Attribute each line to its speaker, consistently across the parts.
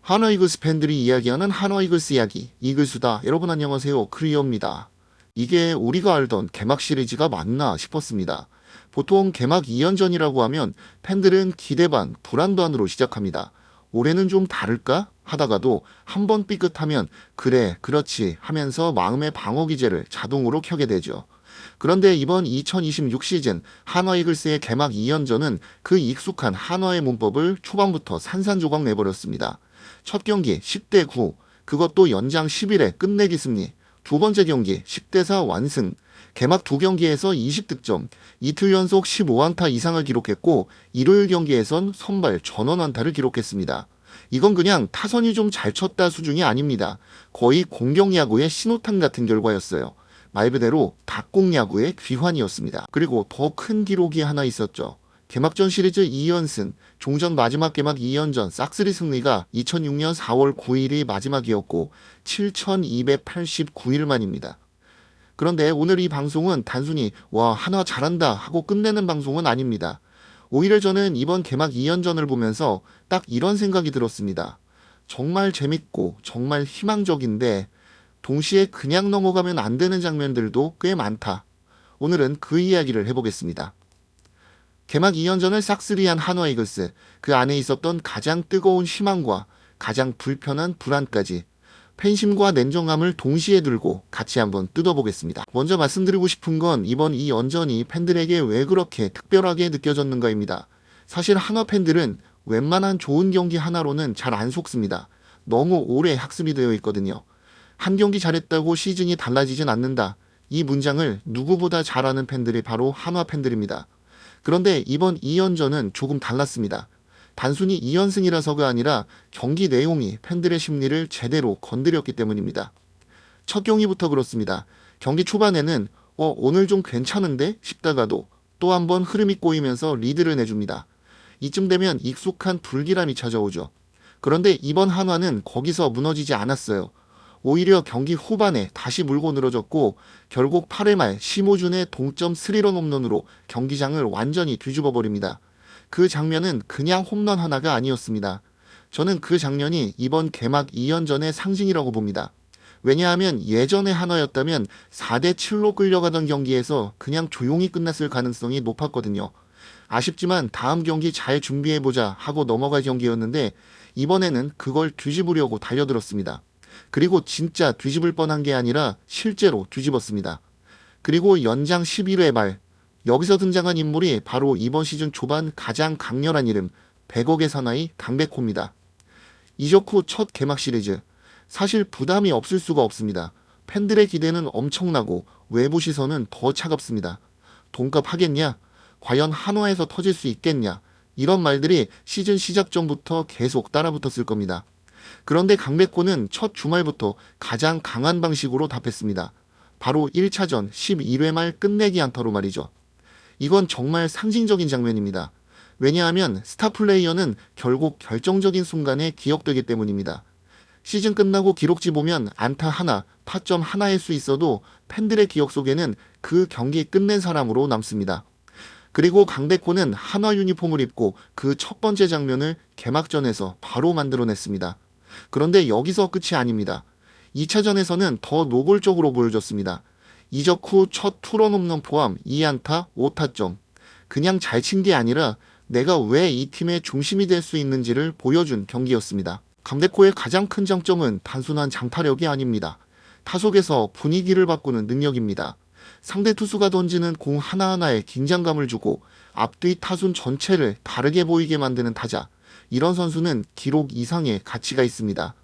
Speaker 1: 한화 이글스 팬들이 이야기하는 한화 이글스 이야기, 이글수다. 여러분 안녕하세요. 크리어입니다. 이게 우리가 알던 개막 시리즈가 맞나 싶었습니다. 보통 개막 2연전이라고 하면 팬들은 기대 반, 불안 반으로 시작합니다. 올해는 좀 다를까? 하다가도 한 번 삐끗하면 그래, 그렇지 하면서 마음의 방어 기제를 자동으로 켜게 되죠. 그런데 이번 2026 시즌 한화 이글스의 개막 2연전은 그 익숙한 한화의 문법을 초반부터 산산조각 내버렸습니다. 첫 경기 10대 9, 그것도 연장 10일에 끝내기 승리. 두 번째 경기 10대 4 완승. 개막 두 경기에서 20득점, 이틀 연속 15안타 이상을 기록했고 일요일 경기에선 선발 전원 안타를 기록했습니다. 이건 그냥 타선이 좀 잘 쳤다 수준이 아닙니다. 거의 공격 야구의 신호탄 같은 결과였어요. 말 그대로 닭공 야구의 귀환이었습니다. 그리고 더 큰 기록이 하나 있었죠. 개막전 시리즈 2연승, 종전 마지막 개막 2연전 싹쓸이 승리가 2006년 4월 9일이 마지막이었고 7,289일 만입니다. 그런데 오늘 이 방송은 단순히 와 한화 잘한다 하고 끝내는 방송은 아닙니다. 오히려 저는 이번 개막 2연전을 보면서 딱 이런 생각이 들었습니다. 정말 재밌고 정말 희망적인데 동시에 그냥 넘어가면 안 되는 장면들도 꽤 많다. 오늘은 그 이야기를 해보겠습니다. 개막 2연전을 싹쓸이한 한화 이글스, 그 안에 있었던 가장 뜨거운 희망과 가장 불편한 불안까지 팬심과 냉정함을 동시에 들고 같이 한번 뜯어보겠습니다. 먼저 말씀드리고 싶은 건 이번 이 연전이 팬들에게 왜 그렇게 특별하게 느껴졌는가입니다. 사실 한화 팬들은 웬만한 좋은 경기 하나로는 잘 안 속습니다. 너무 오래 학습이 되어 있거든요. 한 경기 잘했다고 시즌이 달라지진 않는다. 이 문장을 누구보다 잘 아는 팬들이 바로 한화 팬들입니다. 그런데 이번 2연전은 조금 달랐습니다. 단순히 2연승이라서가 아니라 경기 내용이 팬들의 심리를 제대로 건드렸기 때문입니다. 첫 경기부터 그렇습니다. 경기 초반에는 오늘 좀 괜찮은데 싶다가도 또 한 번 흐름이 꼬이면서 리드를 내줍니다. 이쯤 되면 익숙한 불길함이 찾아오죠. 그런데 이번 한화는 거기서 무너지지 않았어요. 오히려 경기 후반에 다시 물고 늘어졌고 결국 8회 말 심호준의 동점 스리런 홈런으로 경기장을 완전히 뒤집어 버립니다. 그 장면은 그냥 홈런 하나가 아니었습니다. 저는 그 장면이 이번 개막 2연전의 상징이라고 봅니다. 왜냐하면 예전의 한화였다면 4대 7로 끌려가던 경기에서 그냥 조용히 끝났을 가능성이 높았거든요. 아쉽지만 다음 경기 잘 준비해보자 하고 넘어갈 경기였는데 이번에는 그걸 뒤집으려고 달려들었습니다. 그리고 진짜 뒤집을 뻔한 게 아니라 실제로 뒤집었습니다. 그리고 연장 11회 말, 여기서 등장한 인물이 바로 이번 시즌 초반 가장 강렬한 이름 100억의 사나이 강백호입니다. 이적 후 첫 개막 시리즈, 사실 부담이 없을 수가 없습니다. 팬들의 기대는 엄청나고 외부 시선은 더 차갑습니다. 돈값 하겠냐? 과연 한화에서 터질 수 있겠냐? 이런 말들이 시즌 시작 전부터 계속 따라붙었을 겁니다. 그런데 강백호는 첫 주말부터 가장 강한 방식으로 답했습니다. 바로 1차전 11회 말 끝내기 안타로 말이죠. 이건 정말 상징적인 장면입니다. 왜냐하면 스타 플레이어는 결국 결정적인 순간에 기억되기 때문입니다. 시즌 끝나고 기록지 보면 안타 하나, 타점 하나일 수 있어도 팬들의 기억 속에는 그 경기 끝낸 사람으로 남습니다. 그리고 강백호는 한화 유니폼을 입고 그 첫 번째 장면을 개막전에서 바로 만들어냈습니다. 그런데 여기서 끝이 아닙니다. 2차전에서는 더 노골적으로 보여줬습니다. 이적 후 첫 투런 홈런 포함 2안타 5타점. 그냥 잘 친 게 아니라 내가 왜 이 팀의 중심이 될 수 있는지를 보여준 경기였습니다. 강백호의 가장 큰 장점은 단순한 장타력이 아닙니다. 타석에서 분위기를 바꾸는 능력입니다. 상대 투수가 던지는 공 하나하나에 긴장감을 주고 앞뒤 타순 전체를 다르게 보이게 만드는 타자. 이런 선수는 기록 이상의 가치가 있습니다.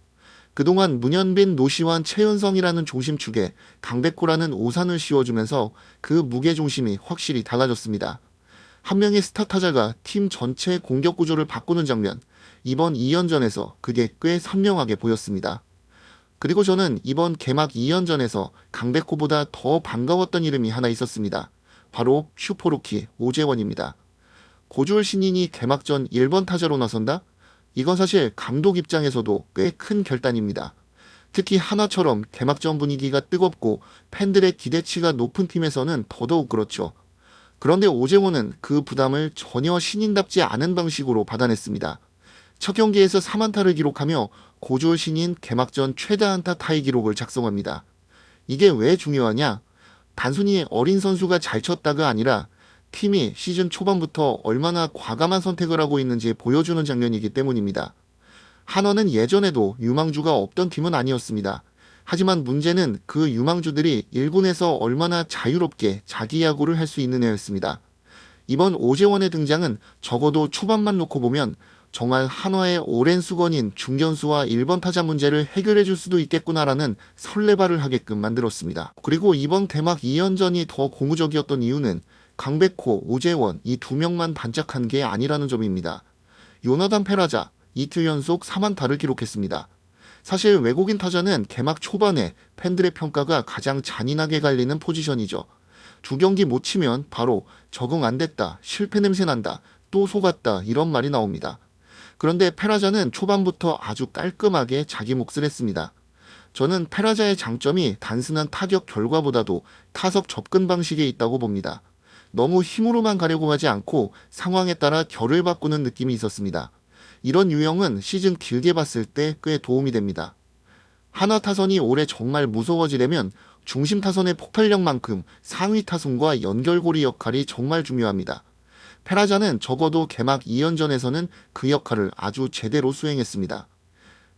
Speaker 1: 그동안 문현빈, 노시환, 최은성이라는 중심축에 강백호라는 오산을 씌워주면서 그 무게중심이 확실히 달라졌습니다. 한 명의 스타 타자가 팀 전체의 공격 구조를 바꾸는 장면, 이번 2연전에서 그게 꽤 선명하게 보였습니다. 그리고 저는 이번 개막 2연전에서 강백호보다 더 반가웠던 이름이 하나 있었습니다. 바로 슈퍼루키 오재원입니다. 고졸 신인이 개막전 1번 타자로 나선다? 이건 사실 감독 입장에서도 꽤 큰 결단입니다. 특히 한화처럼 개막전 분위기가 뜨겁고 팬들의 기대치가 높은 팀에서는 더더욱 그렇죠. 그런데 오재원은 그 부담을 전혀 신인답지 않은 방식으로 받아냈습니다. 첫 경기에서 3안타를 기록하며 고졸 신인 개막전 최다 안타 타이 기록을 작성합니다. 이게 왜 중요하냐? 단순히 어린 선수가 잘 쳤다가 아니라 팀이 시즌 초반부터 얼마나 과감한 선택을 하고 있는지 보여주는 장면이기 때문입니다. 한화는 예전에도 유망주가 없던 팀은 아니었습니다. 하지만 문제는 그 유망주들이 1군에서 얼마나 자유롭게 자기 야구를 할 수 있느냐였습니다. 이번 오재원의 등장은 적어도 초반만 놓고 보면 정말 한화의 오랜 수건인 중견수와 1번 타자 문제를 해결해 줄 수도 있겠구나라는 설레발을 하게끔 만들었습니다. 그리고 이번 개막 2연전이 더 고무적이었던 이유는 강백호, 오재원 이 두 명만 반짝한 게 아니라는 점입니다. 요나단 페라자 이틀 연속 3안타를 기록했습니다. 사실 외국인 타자는 개막 초반에 팬들의 평가가 가장 잔인하게 갈리는 포지션이죠. 두 경기 못 치면 바로 적응 안 됐다, 실패 냄새 난다, 또 속았다 이런 말이 나옵니다. 그런데 페라자는 초반부터 아주 깔끔하게 자기 몫을 했습니다. 저는 페라자의 장점이 단순한 타격 결과보다도 타석 접근 방식에 있다고 봅니다. 너무 힘으로만 가려고 하지 않고 상황에 따라 결을 바꾸는 느낌이 있었습니다. 이런 유형은 시즌 길게 봤을 때 꽤 도움이 됩니다. 한화 타선이 올해 정말 무서워지려면 중심 타선의 폭발력만큼 상위 타선과 연결고리 역할이 정말 중요합니다. 페라자는 적어도 개막 2연전에서는 그 역할을 아주 제대로 수행했습니다.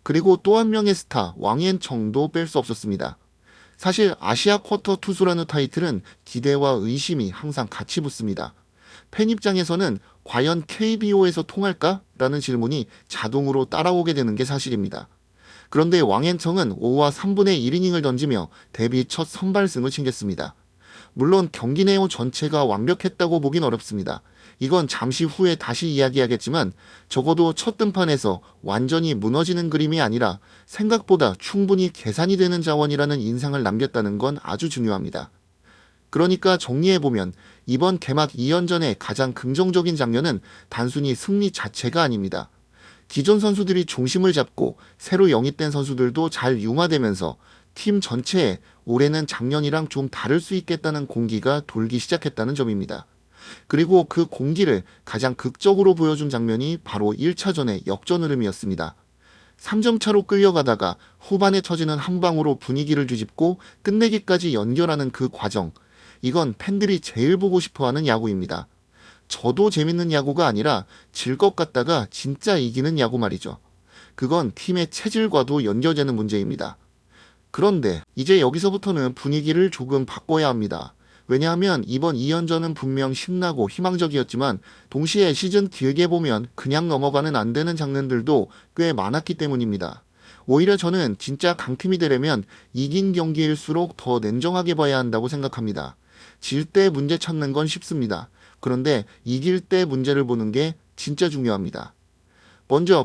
Speaker 1: 그리고 또 한 명의 스타 왕앤청도 뺄 수 없었습니다. 사실 아시아 쿼터 투수라는 타이틀은 기대와 의심이 항상 같이 붙습니다. 팬 입장에서는 과연 KBO에서 통할까? 라는 질문이 자동으로 따라오게 되는 게 사실입니다. 그런데 왕앤청은 5와 3분의 1이닝을 던지며 데뷔 첫 선발승을 챙겼습니다. 물론 경기 내용 전체가 완벽했다고 보긴 어렵습니다. 이건 잠시 후에 다시 이야기하겠지만 적어도 첫 등판에서 완전히 무너지는 그림이 아니라 생각보다 충분히 계산이 되는 자원이라는 인상을 남겼다는 건 아주 중요합니다. 그러니까 정리해보면 이번 개막 2연전의 가장 긍정적인 장면은 단순히 승리 자체가 아닙니다. 기존 선수들이 중심을 잡고 새로 영입된 선수들도 잘 융화되면서 팀 전체에 올해는 작년이랑 좀 다를 수 있겠다는 공기가 돌기 시작했다는 점입니다. 그리고 그 공기를 가장 극적으로 보여준 장면이 바로 1차전의 역전 흐름이었습니다. 3점 차로 끌려가다가 후반에 터지는 한 방으로 분위기를 뒤집고 끝내기까지 연결하는 그 과정. 이건 팬들이 제일 보고 싶어하는 야구입니다. 저도 재밌는 야구가 아니라 질 것 같다가 진짜 이기는 야구 말이죠. 그건 팀의 체질과도 연결되는 문제입니다. 그런데 이제 여기서부터는 분위기를 조금 바꿔야 합니다. 왜냐하면 이번 2연전은 분명 신나고 희망적이었지만 동시에 시즌 길게 보면 그냥 넘어가는 안 되는 장면들도 꽤 많았기 때문입니다. 오히려 저는 진짜 강팀이 되려면 이긴 경기일수록 더 냉정하게 봐야 한다고 생각합니다. 질 때 문제 찾는 건 쉽습니다. 그런데 이길 때 문제를 보는 게 진짜 중요합니다.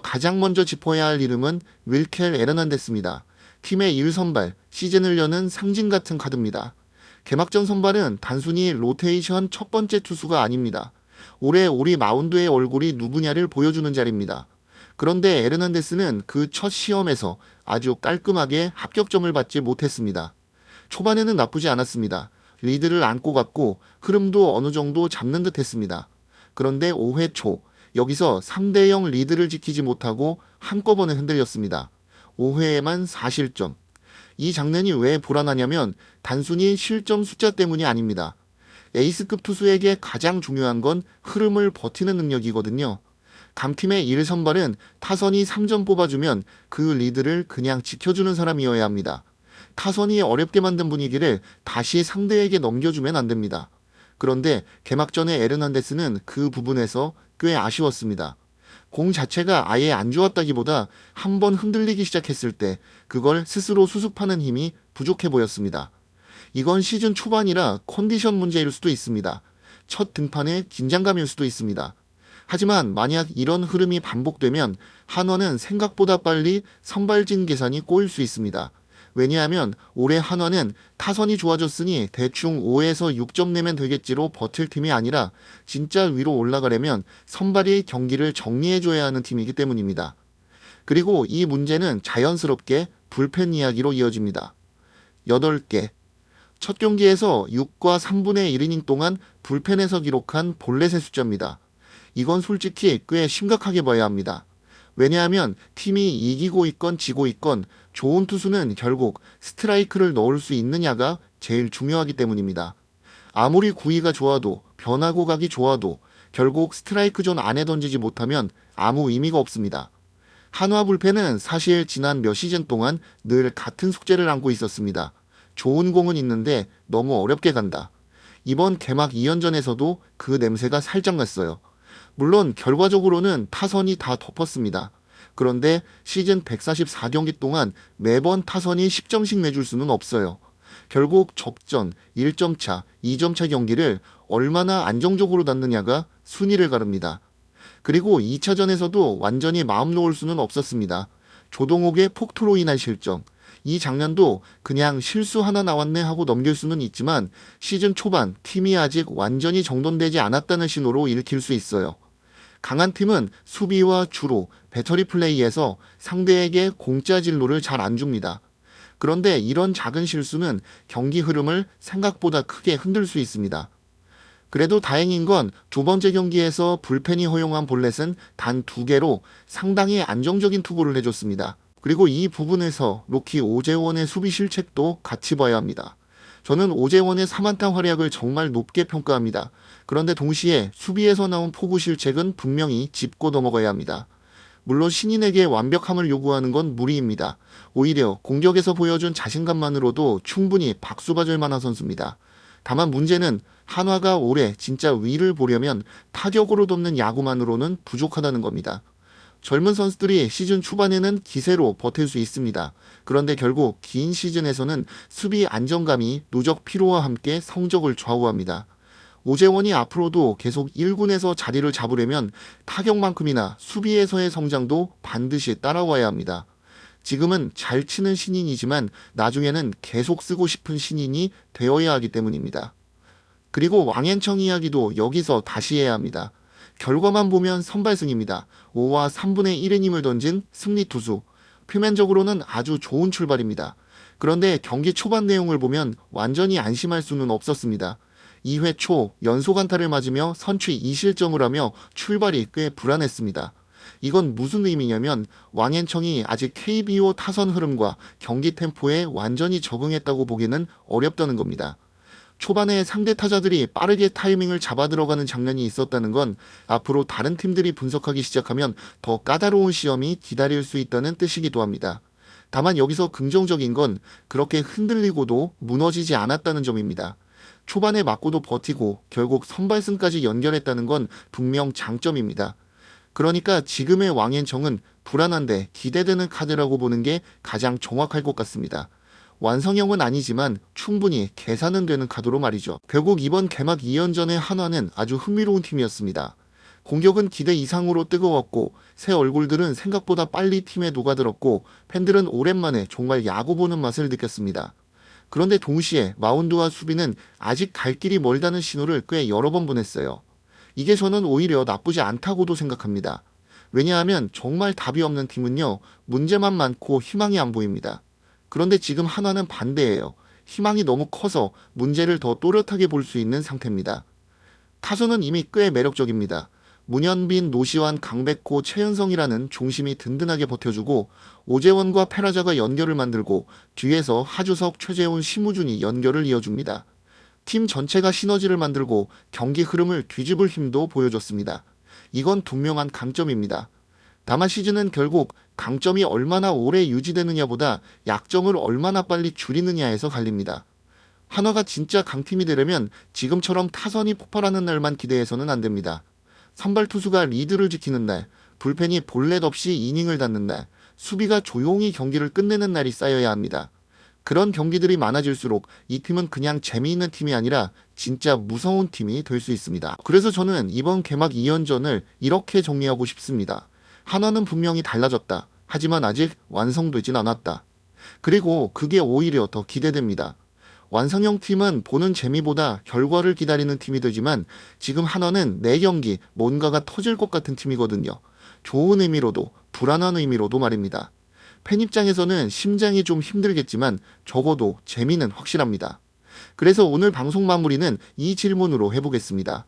Speaker 1: 가장 먼저 짚어야 할 이름은 윌켈 에르난데스입니다. 팀의 1선발, 시즌을 여는 상징 같은 카드입니다. 개막전 선발은 단순히 로테이션 첫 번째 투수가 아닙니다. 올해 우리 마운드의 얼굴이 누구냐를 보여주는 자리입니다. 그런데 에르난데스는 그 첫 시험에서 아주 깔끔하게 합격점을 받지 못했습니다. 초반에는 나쁘지 않았습니다. 리드를 안고 갔고 흐름도 어느 정도 잡는 듯 했습니다. 그런데 5회 초 여기서 3대0 리드를 지키지 못하고 한꺼번에 흔들렸습니다. 5회에만 4실점. 이 장면이 왜 불안하냐면 단순히 실점 숫자 때문이 아닙니다. 에이스급 투수에게 가장 중요한 건 흐름을 버티는 능력이거든요. 강팀의 1선발은 타선이 3점 뽑아주면 그 리드를 그냥 지켜주는 사람이어야 합니다. 타선이 어렵게 만든 분위기를 다시 상대에게 넘겨주면 안 됩니다. 그런데 개막전의 에르난데스는 그 부분에서 꽤 아쉬웠습니다. 공 자체가 아예 안 좋았다기보다 한번 흔들리기 시작했을 때 그걸 스스로 수습하는 힘이 부족해 보였습니다. 이건 시즌 초반이라 컨디션 문제일 수도 있습니다. 첫 등판에 긴장감일 수도 있습니다. 하지만 만약 이런 흐름이 반복되면 한화는 생각보다 빨리 선발진 계산이 꼬일 수 있습니다. 왜냐하면 올해 한화는 타선이 좋아졌으니 대충 5에서 6점 내면 되겠지로 버틸 팀이 아니라 진짜 위로 올라가려면 선발이 경기를 정리해줘야 하는 팀이기 때문입니다. 그리고 이 문제는 자연스럽게 불펜 이야기로 이어집니다. 8개. 첫 경기에서 6과 3분의 1이닝 동안 불펜에서 기록한 볼넷의 숫자입니다. 이건 솔직히 꽤 심각하게 봐야 합니다. 왜냐하면 팀이 이기고 있건 지고 있건 좋은 투수는 결국 스트라이크를 넣을 수 있느냐가 제일 중요하기 때문입니다. 아무리 구위가 좋아도 변화구 각이 좋아도 결국 스트라이크 존 안에 던지지 못하면 아무 의미가 없습니다. 한화 불펜은 사실 지난 몇 시즌 동안 늘 같은 숙제를 안고 있었습니다. 좋은 공은 있는데 너무 어렵게 간다. 이번 개막 2연전에서도 그 냄새가 살짝 났어요. 물론 결과적으로는 타선이 다 덮었습니다. 그런데 시즌 144경기 동안 매번 타선이 10점씩 내줄 수는 없어요. 결국 접전, 1점 차, 2점 차 경기를 얼마나 안정적으로 닿느냐가 순위를 가릅니다. 그리고 2차전에서도 완전히 마음 놓을 수는 없었습니다. 조동욱의 폭투로 인한 실점. 이 장면도 그냥 실수 하나 나왔네 하고 넘길 수는 있지만 시즌 초반 팀이 아직 완전히 정돈되지 않았다는 신호로 읽힐 수 있어요. 강한 팀은 수비와 주로 배터리 플레이에서 상대에게 공짜 진로를 잘 안 줍니다. 그런데 이런 작은 실수는 경기 흐름을 생각보다 크게 흔들 수 있습니다. 그래도 다행인 건 두 번째 경기에서 불펜이 허용한 볼넷은 단 2개로 상당히 안정적인 투구를 해줬습니다. 그리고 이 부분에서 루키 오재원의 수비 실책도 같이 봐야 합니다. 저는 오재원의 3안타 활약을 정말 높게 평가합니다. 그런데 동시에 수비에서 나온 포구 실책은 분명히 짚고 넘어가야 합니다. 물론 신인에게 완벽함을 요구하는 건 무리입니다. 오히려 공격에서 보여준 자신감만으로도 충분히 박수 받을 만한 선수입니다. 다만 문제는 한화가 올해 진짜 위를 보려면 타격으로 돕는 야구만으로는 부족하다는 겁니다. 젊은 선수들이 시즌 초반에는 기세로 버틸 수 있습니다. 그런데 결국 긴 시즌에서는 수비 안정감이 누적 피로와 함께 성적을 좌우합니다. 오재원이 앞으로도 계속 1군에서 자리를 잡으려면 타격만큼이나 수비에서의 성장도 반드시 따라와야 합니다. 지금은 잘 치는 신인이지만 나중에는 계속 쓰고 싶은 신인이 되어야 하기 때문입니다. 그리고 왕앤청 이야기도 여기서 다시 해야 합니다. 결과만 보면 선발승입니다. 5와 3분의 1이닝을 던진 승리 투수. 표면적으로는 아주 좋은 출발입니다. 그런데 경기 초반 내용을 보면 완전히 안심할 수는 없었습니다. 2회 초 연속 안타를 맞으며 선취 2실점을 하며 출발이 꽤 불안했습니다. 이건 무슨 의미냐면 왕앤청이 아직 KBO 타선 흐름과 경기 템포에 완전히 적응했다고 보기는 어렵다는 겁니다. 초반에 상대 타자들이 빠르게 타이밍을 잡아 들어가는 장면이 있었다는 건 앞으로 다른 팀들이 분석하기 시작하면 더 까다로운 시험이 기다릴 수 있다는 뜻이기도 합니다. 다만 여기서 긍정적인 건 그렇게 흔들리고도 무너지지 않았다는 점입니다. 초반에 맞고도 버티고 결국 선발승까지 연결했다는 건 분명 장점입니다. 그러니까 지금의 왕앤청은 불안한데 기대되는 카드라고 보는 게 가장 정확할 것 같습니다. 완성형은 아니지만 충분히 계산은 되는 카드로 말이죠. 결국 이번 개막 2연전의 한화는 아주 흥미로운 팀이었습니다. 공격은 기대 이상으로 뜨거웠고 새 얼굴들은 생각보다 빨리 팀에 녹아들었고 팬들은 오랜만에 정말 야구 보는 맛을 느꼈습니다. 그런데 동시에 마운드와 수비는 아직 갈 길이 멀다는 신호를 꽤 여러 번 보냈어요. 이게 저는 오히려 나쁘지 않다고도 생각합니다. 왜냐하면 정말 답이 없는 팀은요, 문제만 많고 희망이 안 보입니다. 그런데 지금 한화는 반대예요. 희망이 너무 커서 문제를 더 또렷하게 볼 수 있는 상태입니다. 타선은 이미 꽤 매력적입니다. 문현빈, 노시환, 강백호, 최은성이라는 중심이 든든하게 버텨주고 오재원과 페라자가 연결을 만들고 뒤에서 하주석, 최재훈, 심우준이 연결을 이어줍니다. 팀 전체가 시너지를 만들고 경기 흐름을 뒤집을 힘도 보여줬습니다. 이건 분명한 강점입니다. 다만 시즌은 결국 강점이 얼마나 오래 유지되느냐보다 약점을 얼마나 빨리 줄이느냐에서 갈립니다. 한화가 진짜 강팀이 되려면 지금처럼 타선이 폭발하는 날만 기대해서는 안 됩니다. 선발 투수가 리드를 지키는 날, 불펜이 볼넷 없이 이닝을 닫는 날, 수비가 조용히 경기를 끝내는 날이 쌓여야 합니다. 그런 경기들이 많아질수록 이 팀은 그냥 재미있는 팀이 아니라 진짜 무서운 팀이 될 수 있습니다. 그래서 저는 이번 개막 2연전을 이렇게 정리하고 싶습니다. 한화는 분명히 달라졌다. 하지만 아직 완성되진 않았다. 그리고 그게 오히려 더 기대됩니다. 완성형 팀은 보는 재미보다 결과를 기다리는 팀이 되지만 지금 한화는 내 경기 뭔가가 터질 것 같은 팀이거든요. 좋은 의미로도 불안한 의미로도 말입니다. 팬 입장에서는 심장이 좀 힘들겠지만 적어도 재미는 확실합니다. 그래서 오늘 방송 마무리는 이 질문으로 해보겠습니다.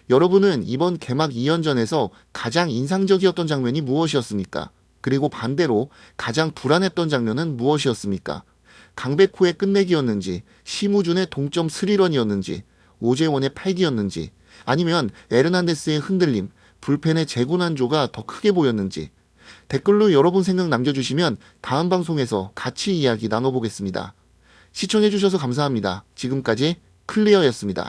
Speaker 1: 여러분은 이번 개막 2연전에서 가장 인상적이었던 장면이 무엇이었습니까? 그리고 반대로 가장 불안했던 장면은 무엇이었습니까? 강백호의 끝내기였는지, 심우준의 동점 스리런이었는지, 오재원의 팔기였는지, 아니면 에르난데스의 흔들림, 불펜의 재고난조가 더 크게 보였는지, 댓글로 여러분 생각 남겨주시면 다음 방송에서 같이 이야기 나눠보겠습니다. 시청해주셔서 감사합니다. 지금까지 클리어였습니다.